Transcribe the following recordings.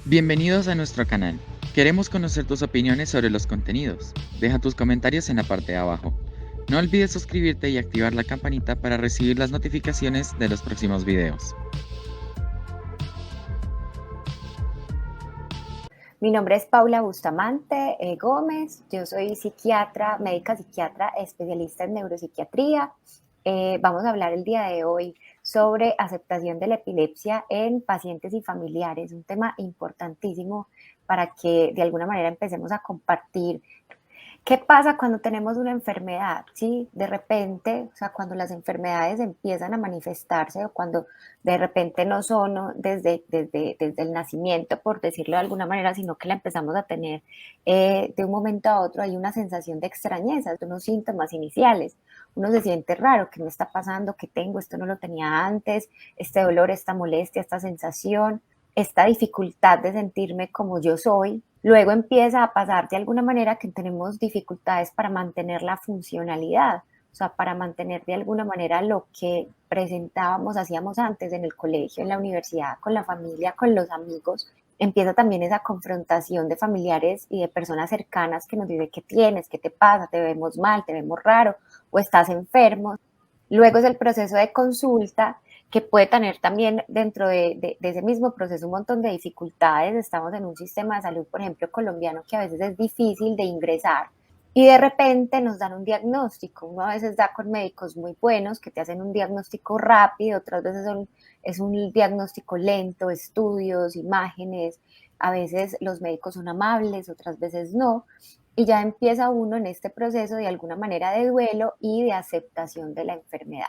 Bienvenidos a nuestro canal. Queremos conocer tus opiniones sobre los contenidos. Deja tus comentarios en la parte de abajo. No olvides suscribirte y activar la campanita para recibir las notificaciones de los próximos videos. Mi nombre es Paula Bustamante Gómez, yo soy psiquiatra, médica psiquiatra, especialista en neuropsiquiatría. Vamos a hablar el día de hoy sobre aceptación de la epilepsia en pacientes y familiares, un tema importantísimo para que de alguna manera empecemos a compartir. ¿Qué pasa cuando tenemos una enfermedad? Sí, de repente, o sea, cuando las enfermedades empiezan a manifestarse o cuando de repente no son ¿no? desde el nacimiento, por decirlo de alguna manera, sino que la empezamos a tener de un momento a otro, hay una sensación de extrañeza, de unos síntomas iniciales. Uno se siente raro, ¿qué me está pasando? ¿Qué tengo? Esto no lo tenía antes, este dolor, esta molestia, esta sensación, esta dificultad de sentirme como yo soy. Luego empieza a pasar de alguna manera que tenemos dificultades para mantener la funcionalidad, o sea, para mantener de alguna manera lo que presentábamos, hacíamos antes en el colegio, en la universidad, con la familia, con los amigos. Empieza también esa confrontación de familiares y de personas cercanas que nos dicen qué tienes, qué te pasa, te vemos mal, te vemos raro o estás enfermo. Luego es el proceso de consulta, que puede tener también dentro de ese mismo proceso un montón de dificultades. Estamos en un sistema de salud, por ejemplo, colombiano, que a veces es difícil de ingresar y de repente nos dan un diagnóstico. Uno a veces da con médicos muy buenos que te hacen un diagnóstico rápido, otras veces es un diagnóstico lento, estudios, imágenes. A veces los médicos son amables, otras veces no. Y ya empieza uno en este proceso de alguna manera de duelo y de aceptación de la enfermedad.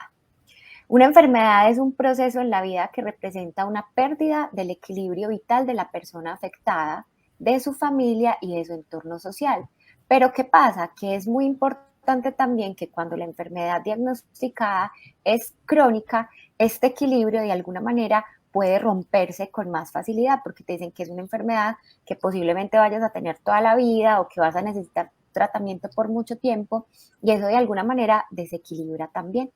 Una enfermedad es un proceso en la vida que representa una pérdida del equilibrio vital de la persona afectada, de su familia y de su entorno social. Pero ¿qué pasa? Que es muy importante también que cuando la enfermedad diagnosticada es crónica, este equilibrio de alguna manera puede romperse con más facilidad porque te dicen que es una enfermedad que posiblemente vayas a tener toda la vida o que vas a necesitar tratamiento por mucho tiempo y eso de alguna manera desequilibra también.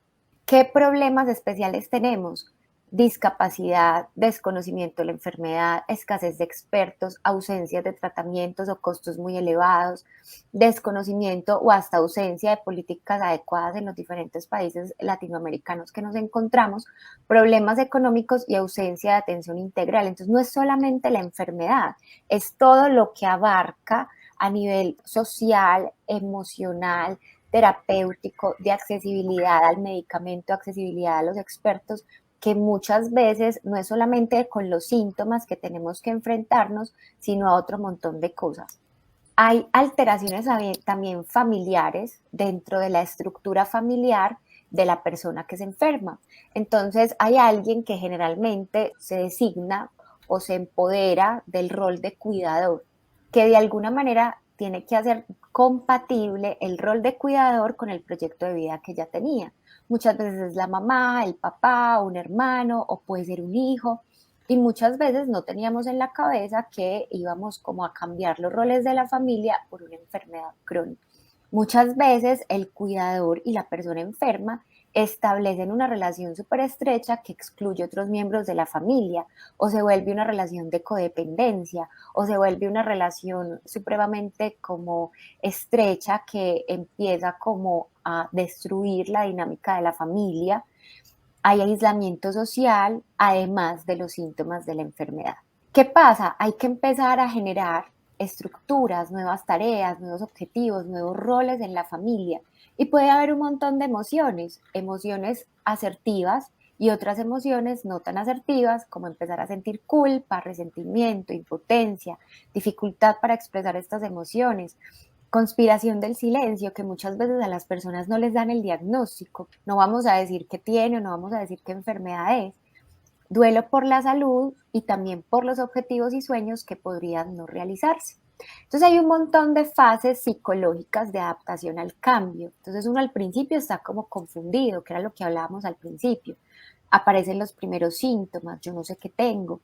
¿Qué problemas especiales tenemos? Discapacidad, desconocimiento de la enfermedad, escasez de expertos, ausencia de tratamientos o costos muy elevados, desconocimiento o hasta ausencia de políticas adecuadas en los diferentes países latinoamericanos que nos encontramos, problemas económicos y ausencia de atención integral. Entonces no es solamente la enfermedad, es todo lo que abarca a nivel social, emocional, terapéutico, de accesibilidad al medicamento, accesibilidad a los expertos, que muchas veces no es solamente con los síntomas que tenemos que enfrentarnos, sino a otro montón de cosas. Hay alteraciones también familiares dentro de la estructura familiar de la persona que se enferma. Entonces hay alguien que generalmente se designa o se empodera del rol de cuidador, que de alguna manera tiene que hacer compatible el rol de cuidador con el proyecto de vida que ya tenía. Muchas veces es la mamá, el papá, un hermano o puede ser un hijo. Y muchas veces no teníamos en la cabeza que íbamos como a cambiar los roles de la familia por una enfermedad crónica. Muchas veces el cuidador y la persona enferma establecen una relación súper estrecha que excluye otros miembros de la familia, o se vuelve una relación de codependencia, o se vuelve una relación supremamente como estrecha que empieza como a destruir la dinámica de la familia. Hay aislamiento social, además de los síntomas de la enfermedad. ¿Qué pasa? Hay que empezar a generar estructuras, nuevas tareas, nuevos objetivos, nuevos roles en la familia. Y puede haber un montón de emociones, emociones asertivas y otras emociones no tan asertivas, como empezar a sentir culpa, resentimiento, impotencia, dificultad para expresar estas emociones. Conspiración del silencio, que muchas veces a las personas no les dan el diagnóstico. No vamos a decir qué tiene o no vamos a decir qué enfermedad es. Duelo por la salud y también por los objetivos y sueños que podrían no realizarse. Entonces hay un montón de fases psicológicas de adaptación al cambio. Entonces uno al principio está como confundido, que era lo que hablábamos al principio. Aparecen los primeros síntomas, yo no sé qué tengo.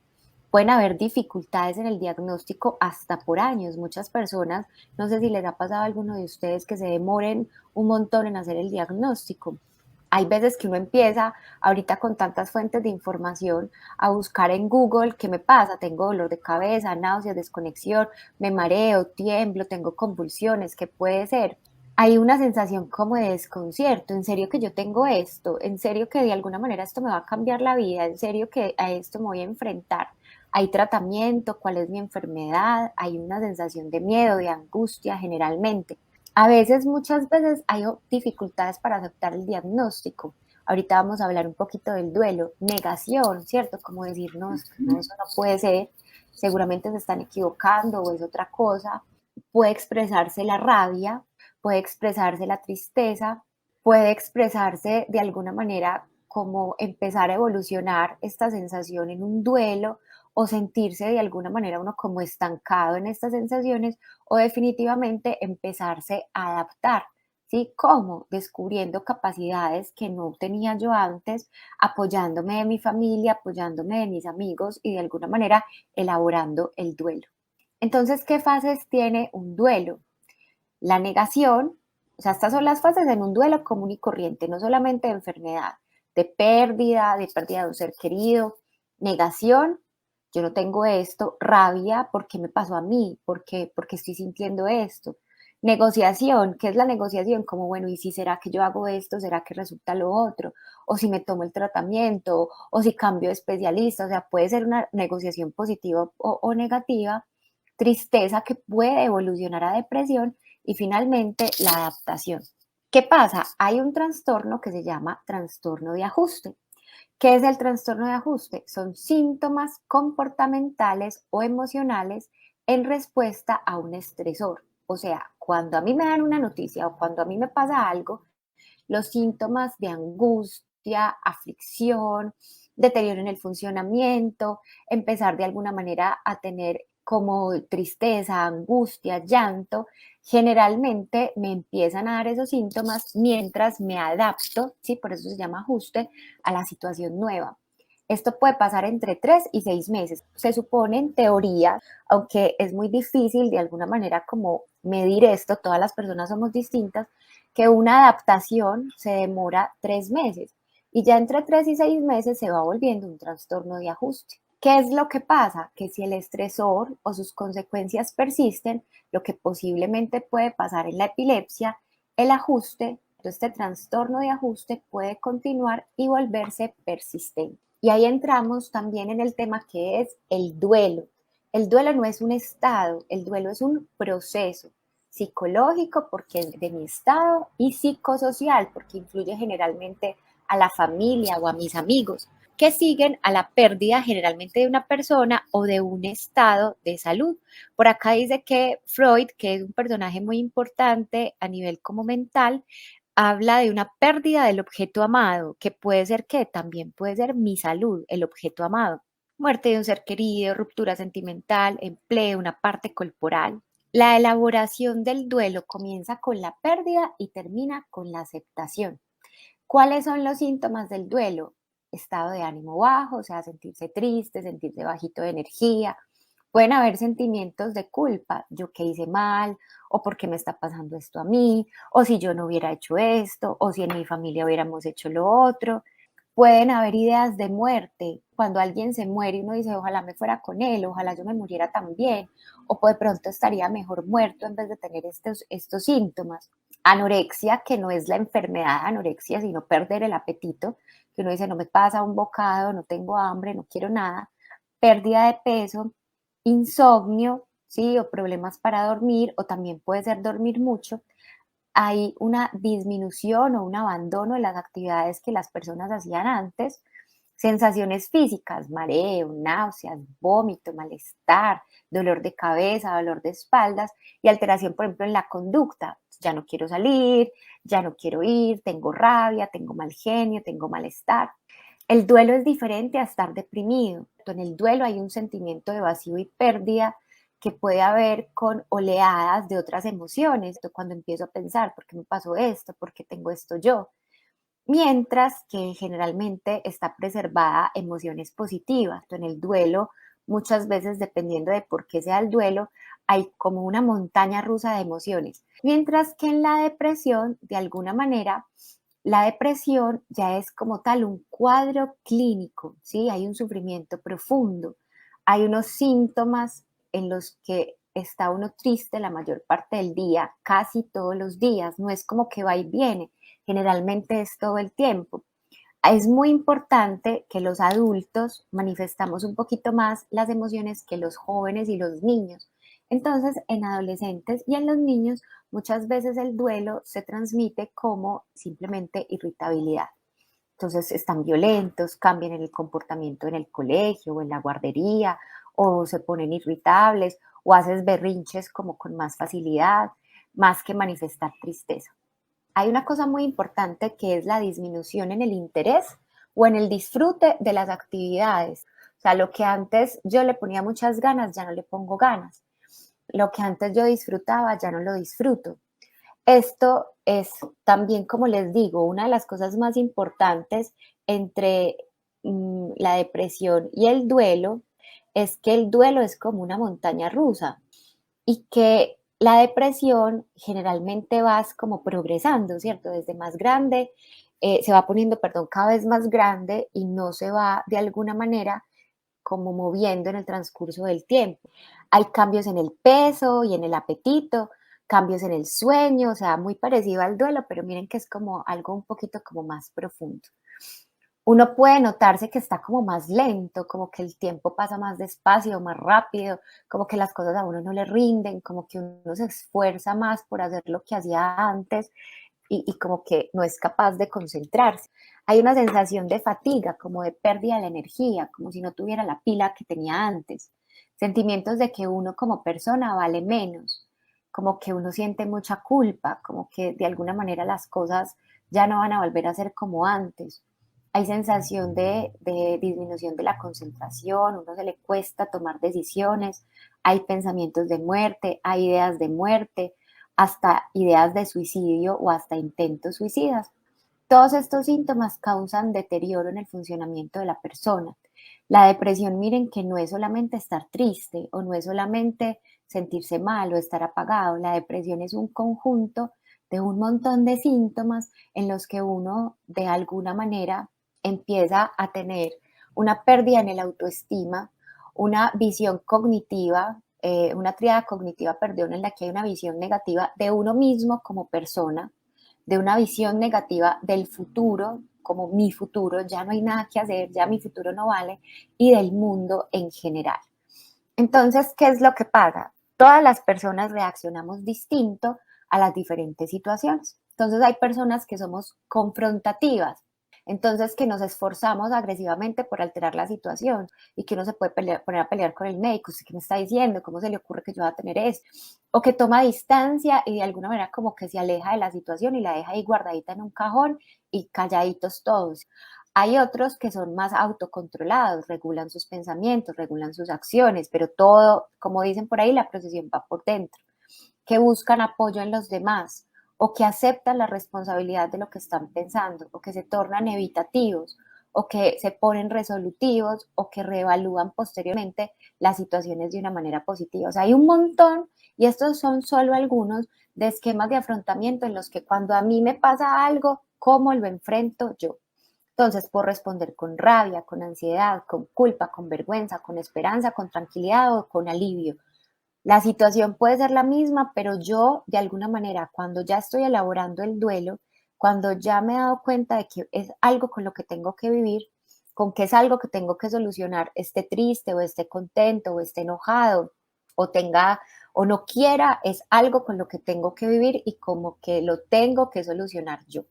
Pueden haber dificultades en el diagnóstico hasta por años. Muchas personas, no sé si les ha pasado a alguno de ustedes que se demoren un montón en hacer el diagnóstico. Hay veces que uno empieza, ahorita con tantas fuentes de información, a buscar en Google qué me pasa. Tengo dolor de cabeza, náuseas, desconexión, me mareo, tiemblo, tengo convulsiones, ¿qué puede ser? Hay una sensación como de desconcierto. ¿En serio que yo tengo esto? ¿En serio que de alguna manera esto me va a cambiar la vida? ¿En serio que a esto me voy a enfrentar? ¿Hay tratamiento? ¿Cuál es mi enfermedad? Hay una sensación de miedo, de angustia generalmente. A veces, muchas veces hay dificultades para aceptar el diagnóstico. Ahorita vamos a hablar un poquito del duelo, negación, ¿cierto? Como decir, no, no, eso no puede ser, seguramente se están equivocando o es otra cosa. Puede expresarse la rabia, puede expresarse la tristeza, puede expresarse de alguna manera como empezar a evolucionar esta sensación en un duelo o sentirse de alguna manera uno como estancado en estas sensaciones o definitivamente empezarse a adaptar. ¿Sí? ¿Cómo? Descubriendo capacidades que no tenía yo antes, apoyándome de mi familia, apoyándome de mis amigos y de alguna manera elaborando el duelo. Entonces, ¿qué fases tiene un duelo? La negación, o sea, estas son las fases en un duelo común y corriente, no solamente de enfermedad, de pérdida de un ser querido, negación, yo no tengo esto, rabia, ¿por qué me pasó a mí? ¿Por qué estoy sintiendo esto? Negociación, ¿qué es la negociación? Como, bueno, ¿y si será que yo hago esto? ¿Será que resulta lo otro? O si me tomo el tratamiento, o si cambio de especialista, o sea, puede ser una negociación positiva o negativa, tristeza que puede evolucionar a depresión y finalmente la adaptación. ¿Qué pasa? Hay un trastorno que se llama trastorno de ajuste. ¿Qué es el trastorno de ajuste? Son síntomas comportamentales o emocionales en respuesta a un estresor. O sea, cuando a mí me dan una noticia o cuando a mí me pasa algo, los síntomas de angustia, aflicción, deterioro en el funcionamiento, empezar de alguna manera a tener como tristeza, angustia, llanto, generalmente me empiezan a dar esos síntomas mientras me adapto, ¿sí? Por eso se llama ajuste, a la situación nueva. Esto puede pasar entre 3 y 6 meses. Se supone en teoría, aunque es muy difícil de alguna manera como medir esto, todas las personas somos distintas, que una adaptación se demora 3 meses y ya entre 3 y 6 meses se va volviendo un trastorno de ajuste. ¿Qué es lo que pasa? Que si el estresor o sus consecuencias persisten, lo que posiblemente puede pasar en la epilepsia, el ajuste, este trastorno de ajuste puede continuar y volverse persistente. Y ahí entramos también en el tema que es el duelo. El duelo no es un estado, el duelo es un proceso psicológico porque es de mi estado y psicosocial porque influye generalmente a la familia o a mis amigos que siguen a la pérdida generalmente de una persona o de un estado de salud. Por acá dice que Freud, que es un personaje muy importante a nivel como mental, habla de una pérdida del objeto amado, que puede ser que también puede ser mi salud, el objeto amado. Muerte de un ser querido, ruptura sentimental, empleo, una parte corporal. La elaboración del duelo comienza con la pérdida y termina con la aceptación. ¿Cuáles son los síntomas del duelo? Estado de ánimo bajo, o sea, sentirse triste, sentirse bajito de energía. Pueden haber sentimientos de culpa, yo qué hice mal, o por qué me está pasando esto a mí, o si yo no hubiera hecho esto, o si en mi familia hubiéramos hecho lo otro. Pueden haber ideas de muerte. Cuando alguien se muere, uno dice, ojalá me fuera con él, ojalá yo me muriera también, o de pronto estaría mejor muerto en vez de tener estos síntomas. Anorexia, que no es la enfermedad de anorexia, sino perder el apetito, que uno dice, no me pasa un bocado, no tengo hambre, no quiero nada. Pérdida de peso, insomnio, ¿sí? O problemas para dormir, o también puede ser dormir mucho. Hay una disminución o un abandono de las actividades que las personas hacían antes. Sensaciones físicas, mareo, náuseas, vómito, malestar, dolor de cabeza, dolor de espaldas y alteración, por ejemplo, en la conducta. Ya no quiero salir, ya no quiero ir, tengo rabia, tengo mal genio, tengo malestar. El duelo es diferente a estar deprimido. En el duelo hay un sentimiento de vacío y pérdida que puede haber con oleadas de otras emociones. Cuando empiezo a pensar, ¿por qué me pasó esto? ¿Por qué tengo esto yo? Mientras que generalmente está preservada emociones positivas. En el duelo, muchas veces, dependiendo de por qué sea el duelo, hay como una montaña rusa de emociones. Mientras que en la depresión, de alguna manera, La depresión ya es como tal un cuadro clínico, ¿sí? Hay un sufrimiento profundo, hay unos síntomas en los que está uno triste la mayor parte del día, casi todos los días, no es como que va y viene, generalmente es todo el tiempo. Es muy importante que los adultos manifestamos un poquito más las emociones que los jóvenes y los niños. Entonces, en adolescentes y en los niños, muchas veces el duelo se transmite como simplemente irritabilidad. Entonces, están violentos, cambian en el comportamiento en el colegio o en la guardería, o se ponen irritables, o haces berrinches como con más facilidad, más que manifestar tristeza. Hay una cosa muy importante que es la disminución en el interés o en el disfrute de las actividades. O sea, lo que antes yo le ponía muchas ganas, ya no le pongo ganas. Lo que antes yo disfrutaba, ya no lo disfruto. Esto es también, como les digo, una de las cosas más importantes entre la depresión y el duelo, es que el duelo es como una montaña rusa y que la depresión generalmente vas como progresando, ¿cierto? Desde más grande, se va poniendo, perdón, cada vez más grande y no se va de alguna manera como moviendo en el transcurso del tiempo. Hay cambios en el peso y en el apetito, cambios en el sueño, o sea, muy parecido al duelo, pero miren que es como algo un poquito como más profundo. Uno puede notarse que está como más lento, como que el tiempo pasa más despacio, más rápido, como que las cosas a uno no le rinden, como que uno se esfuerza más por hacer lo que hacía antes y como que no es capaz de concentrarse. Hay una sensación de fatiga, como de pérdida de la energía, como si no tuviera la pila que tenía antes. Sentimientos de que uno como persona vale menos, como que uno siente mucha culpa, como que de alguna manera las cosas ya no van a volver a ser como antes. Hay sensación de disminución de la concentración, uno se le cuesta tomar decisiones, hay pensamientos de muerte, hay ideas de muerte, hasta ideas de suicidio o hasta intentos suicidas. Todos estos síntomas causan deterioro en el funcionamiento de la persona. La depresión, miren que no es solamente estar triste o no es solamente sentirse mal o estar apagado. La depresión es un conjunto de un montón de síntomas en los que uno de alguna manera empieza a tener una pérdida en el autoestima, una visión cognitiva, una triada cognitiva, perdón, en la que hay una visión negativa de uno mismo como persona, de una visión negativa del futuro, como mi futuro, ya no hay nada que hacer, ya mi futuro no vale, y del mundo en general. Entonces, ¿qué es lo que pasa? Todas las personas reaccionamos distinto a las diferentes situaciones. Entonces, hay personas que somos confrontativas, entonces que nos esforzamos agresivamente por alterar la situación y que uno se puede poner a pelear con el médico, ¿usted qué me está diciendo? ¿Cómo se le ocurre que yo voy a tener eso? O que toma distancia y de alguna manera como que se aleja de la situación y la deja ahí guardadita en un cajón y calladitos todos. Hay otros que son más autocontrolados, regulan sus pensamientos, regulan sus acciones, pero todo, como dicen por ahí, la procesión va por dentro, que buscan apoyo en los demás o que aceptan la responsabilidad de lo que están pensando o que se tornan evitativos o que se ponen resolutivos o que reevalúan posteriormente las situaciones de una manera positiva. O sea, hay un montón y estos son solo algunos de esquemas de afrontamiento en los que cuando a mí me pasa algo, ¿cómo lo enfrento yo? Entonces, puedo responder con rabia, con ansiedad, con culpa, con vergüenza, con esperanza, con tranquilidad o con alivio. La situación puede ser la misma, pero yo, de alguna manera, cuando ya estoy elaborando el duelo, cuando ya me he dado cuenta de que es algo con lo que tengo que vivir, con que es algo que tengo que solucionar, esté triste o esté contento o esté enojado o tenga o no quiera, es algo con lo que tengo que vivir y como que lo tengo que solucionar yo.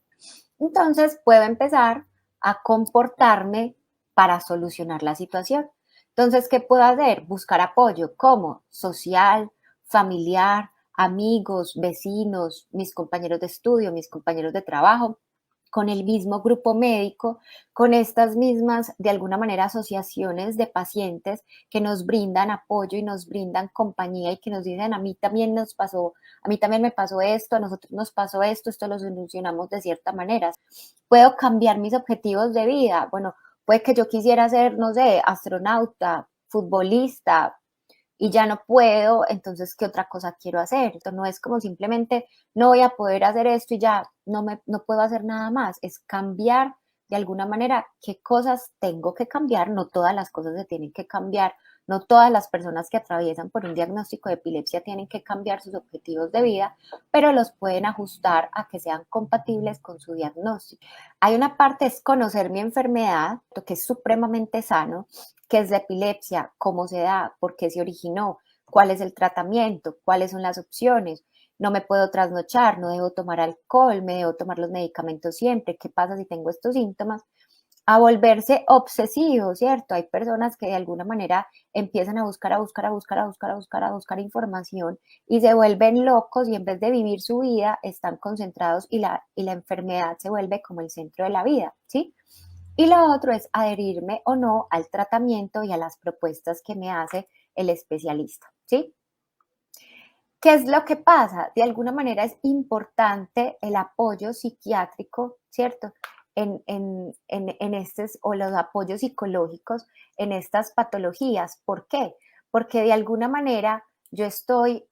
Entonces puedo empezar a comportarme para solucionar la situación. Entonces, ¿qué puedo hacer? Buscar apoyo, ¿cómo? Social, familiar, amigos, vecinos, mis compañeros de estudio, mis compañeros de trabajo, con el mismo grupo médico, con estas mismas, de alguna manera, asociaciones de pacientes que nos brindan apoyo y nos brindan compañía y que nos dicen, a mí también nos pasó, a mí también me pasó esto, a nosotros nos pasó esto lo solucionamos de cierta manera. Puedo cambiar mis objetivos de vida. Bueno, puede que yo quisiera ser, no sé, astronauta, futbolista, y ya no puedo, entonces, ¿qué otra cosa quiero hacer? Entonces, no es como simplemente no voy a poder hacer esto y ya no puedo hacer nada más, es cambiar de alguna manera qué cosas tengo que cambiar, no todas las cosas se tienen que cambiar, no todas las personas que atraviesan por un diagnóstico de epilepsia tienen que cambiar sus objetivos de vida, pero los pueden ajustar a que sean compatibles con su diagnóstico. Hay una parte, es conocer mi enfermedad, lo que es supremamente sano, que es la epilepsia, cómo se da, por qué se originó, cuál es el tratamiento, cuáles son las opciones. No me puedo trasnochar, no debo tomar alcohol, me debo tomar los medicamentos siempre, ¿qué pasa si tengo estos síntomas? A volverse obsesivo, ¿cierto? Hay personas que de alguna manera empiezan a buscar información y se vuelven locos y en vez de vivir su vida están concentrados y la enfermedad se vuelve como el centro de la vida, ¿sí? Y lo otro es adherirme o no al tratamiento y a las propuestas que me hace el especialista, ¿sí? ¿Qué es lo que pasa? De alguna manera es importante el apoyo psiquiátrico, ¿cierto? En estos, o los apoyos psicológicos en estas patologías. ¿Por qué? Porque de alguna manera yo estoy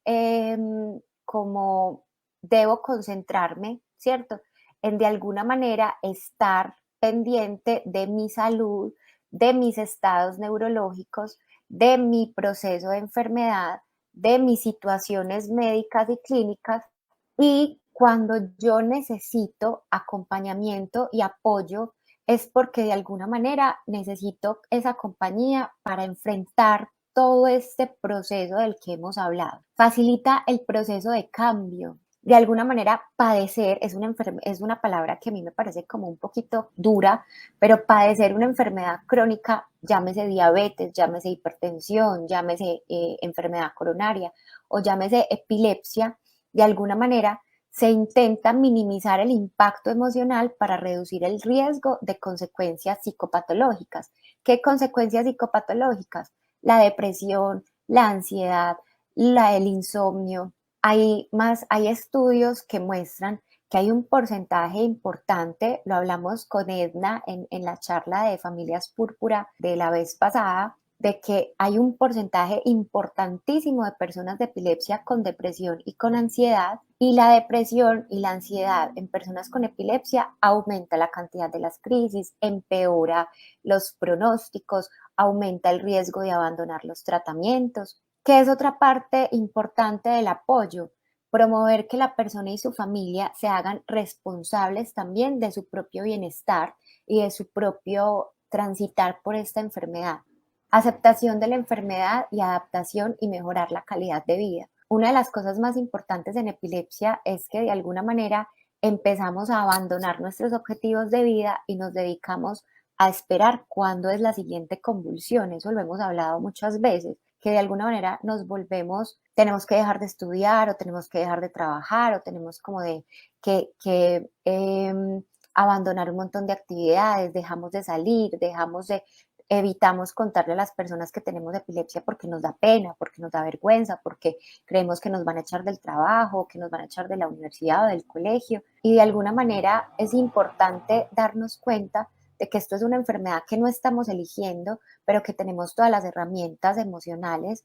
como debo concentrarme, ¿cierto? En de alguna manera estar pendiente de mi salud, de mis estados neurológicos, de mi proceso de enfermedad, de mis situaciones médicas y clínicas, y cuando yo necesito acompañamiento y apoyo es porque de alguna manera necesito esa compañía para enfrentar todo este proceso del que hemos hablado. Facilita el proceso de cambio. De alguna manera, padecer es una palabra que a mí me parece como un poquito dura, pero padecer una enfermedad crónica, llámese diabetes, llámese hipertensión, llámese enfermedad coronaria o llámese epilepsia, de alguna manera se intenta minimizar el impacto emocional para reducir el riesgo de consecuencias psicopatológicas. ¿Qué consecuencias psicopatológicas? La depresión, la ansiedad, el insomnio. Hay estudios que muestran que hay un porcentaje importante, lo hablamos con Edna en la charla de Familias Púrpura de la vez pasada, de que hay un porcentaje importantísimo de personas de epilepsia con depresión y con ansiedad, y la depresión y la ansiedad en personas con epilepsia aumenta la cantidad de las crisis, empeora los pronósticos, aumenta el riesgo de abandonar los tratamientos. ¿Qué es otra parte importante del apoyo? Promover que la persona y su familia se hagan responsables también de su propio bienestar y de su propio transitar por esta enfermedad. Aceptación de la enfermedad y adaptación y mejorar la calidad de vida. Una de las cosas más importantes en epilepsia es que de alguna manera empezamos a abandonar nuestros objetivos de vida y nos dedicamos a esperar cuándo es la siguiente convulsión. Eso lo hemos hablado muchas veces, que de alguna manera nos volvemos, tenemos que dejar de estudiar o tenemos que dejar de trabajar o tenemos como de que abandonar un montón de actividades, dejamos de salir, evitamos contarle a las personas que tenemos epilepsia porque nos da pena, porque nos da vergüenza, porque creemos que nos van a echar del trabajo, que nos van a echar de la universidad o del colegio. Y de alguna manera es importante darnos cuenta de que esto es una enfermedad que no estamos eligiendo, pero que tenemos todas las herramientas emocionales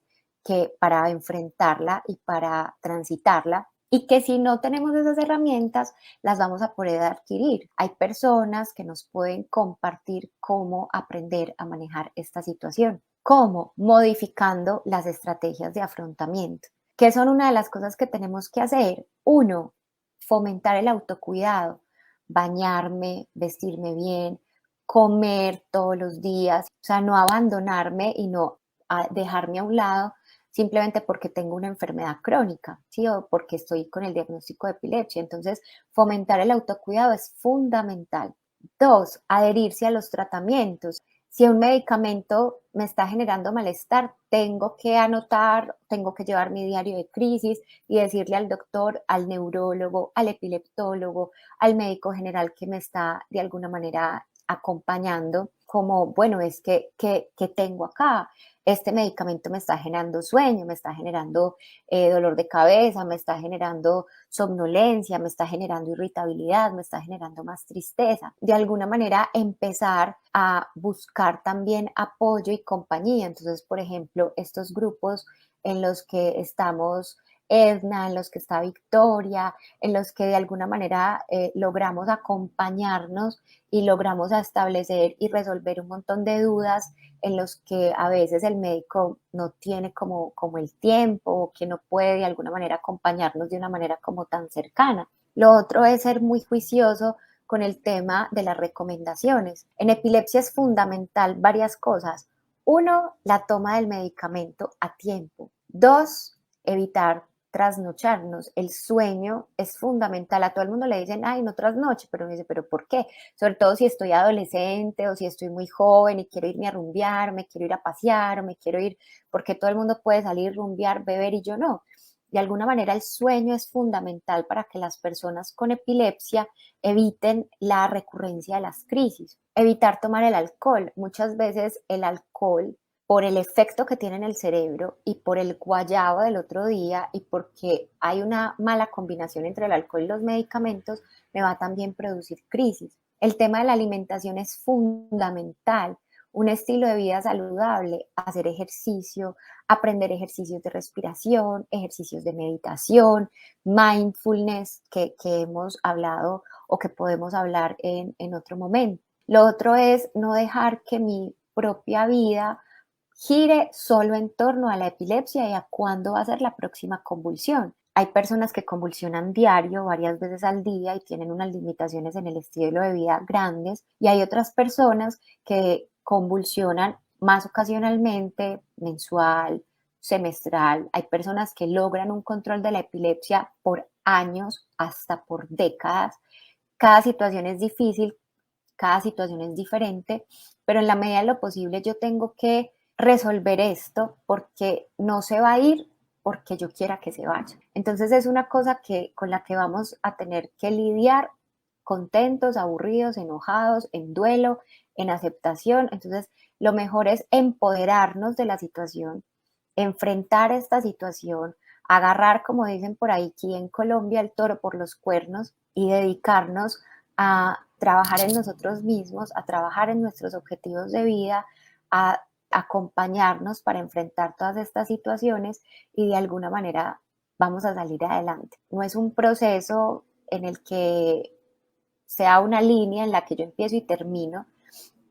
para enfrentarla y para transitarla, y que si no tenemos esas herramientas, las vamos a poder adquirir. Hay personas que nos pueden compartir cómo aprender a manejar esta situación. ¿Cómo? Modificando las estrategias de afrontamiento, que son una de las cosas que tenemos que hacer. Uno, fomentar el autocuidado, bañarme, vestirme bien, comer todos los días, o sea, no abandonarme y no dejarme a un lado simplemente porque tengo una enfermedad crónica, ¿sí? O porque estoy con el diagnóstico de epilepsia. Entonces, fomentar el autocuidado es fundamental. Dos, adherirse a los tratamientos. Si un medicamento me está generando malestar, tengo que anotar, tengo que llevar mi diario de crisis y decirle al doctor, al neurólogo, al epileptólogo, al médico general que me está de alguna manera acompañando, como, bueno, es que, ¿qué tengo acá? Este medicamento me está generando sueño, me está generando dolor de cabeza, me está generando somnolencia, me está generando irritabilidad, me está generando más tristeza. De alguna manera empezar a buscar también apoyo y compañía. Entonces, por ejemplo, estos grupos en los que estamos Edna, en los que está Victoria, en los que de alguna manera logramos acompañarnos y logramos establecer y resolver un montón de dudas en los que a veces el médico no tiene como el tiempo o que no puede de alguna manera acompañarnos de una manera como tan cercana. Lo otro es ser muy juicioso con el tema de las recomendaciones. En epilepsia es fundamental varias cosas. Uno, la toma del medicamento a tiempo. Dos, evitar trasnocharnos. El sueño es fundamental. A todo el mundo le dicen, ay, no trasnoche, pero me dice, ¿pero por qué? Sobre todo si estoy adolescente o si estoy muy joven y quiero irme a rumbear, me quiero ir a pasear o me quiero ir, porque todo el mundo puede salir, rumbear, beber y yo no. De alguna manera el sueño es fundamental para que las personas con epilepsia eviten la recurrencia de las crisis. Evitar tomar el alcohol. Muchas veces el alcohol, por el efecto que tiene en el cerebro y por el guayabo del otro día y porque hay una mala combinación entre el alcohol y los medicamentos, me va a también producir crisis. El tema de la alimentación es fundamental. Un estilo de vida saludable, hacer ejercicio, aprender ejercicios de respiración, ejercicios de meditación, mindfulness, que hemos hablado o que podemos hablar en otro momento. Lo otro es no dejar que mi propia vida gire solo en torno a la epilepsia y a cuándo va a ser la próxima convulsión. Hay personas que convulsionan diario, varias veces al día y tienen unas limitaciones en el estilo de vida grandes y hay otras personas que convulsionan más ocasionalmente, mensual, semestral. Hay personas que logran un control de la epilepsia por años, hasta por décadas. Cada situación es difícil, cada situación es diferente, pero en la medida de lo posible yo tengo que resolver esto porque no se va a ir porque yo quiera que se vaya. Entonces es una cosa con la que vamos a tener que lidiar contentos, aburridos, enojados, en duelo, en aceptación. Entonces lo mejor es empoderarnos de la situación, enfrentar esta situación, agarrar, como dicen por ahí aquí en Colombia, el toro por los cuernos y dedicarnos a trabajar en nosotros mismos, a trabajar en nuestros objetivos de vida, a acompañarnos para enfrentar todas estas situaciones y de alguna manera vamos a salir adelante. No es un proceso en el que sea una línea en la que yo empiezo y termino.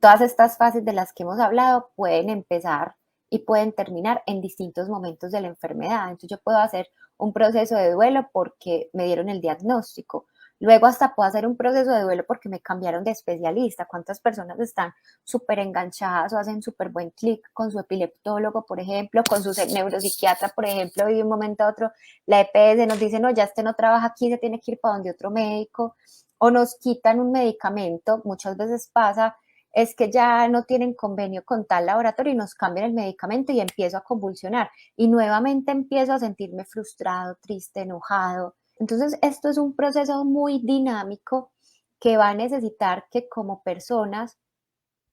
Todas estas fases de las que hemos hablado pueden empezar y pueden terminar en distintos momentos de la enfermedad. Entonces yo puedo hacer un proceso de duelo porque me dieron el diagnóstico. Luego hasta puedo hacer un proceso de duelo porque me cambiaron de especialista. ¿Cuántas personas están súper enganchadas o hacen súper buen clic con su epileptólogo, por ejemplo, con su neuropsiquiatra, por ejemplo, y de un momento a otro la EPS nos dice, no, ya este no trabaja aquí, se tiene que ir para donde otro médico, o nos quitan un medicamento, muchas veces pasa, es que ya no tienen convenio con tal laboratorio y nos cambian el medicamento y empiezo a convulsionar y nuevamente empiezo a sentirme frustrado, triste, enojado. Entonces, esto es un proceso muy dinámico que va a necesitar que como personas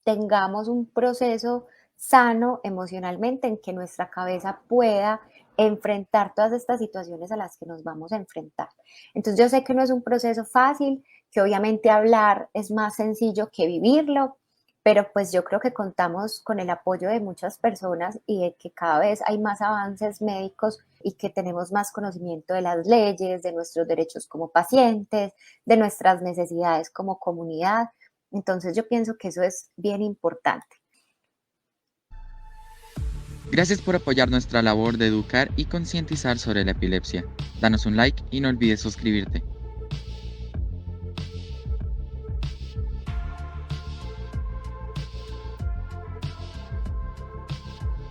tengamos un proceso sano emocionalmente en que nuestra cabeza pueda enfrentar todas estas situaciones a las que nos vamos a enfrentar. Entonces yo sé que no es un proceso fácil, que obviamente hablar es más sencillo que vivirlo, pero pues yo creo que contamos con el apoyo de muchas personas y de que cada vez hay más avances médicos y que tenemos más conocimiento de las leyes, de nuestros derechos como pacientes, de nuestras necesidades como comunidad. Entonces yo pienso que eso es bien importante. Gracias por apoyar nuestra labor de educar y concientizar sobre la epilepsia. Danos un like y no olvides suscribirte.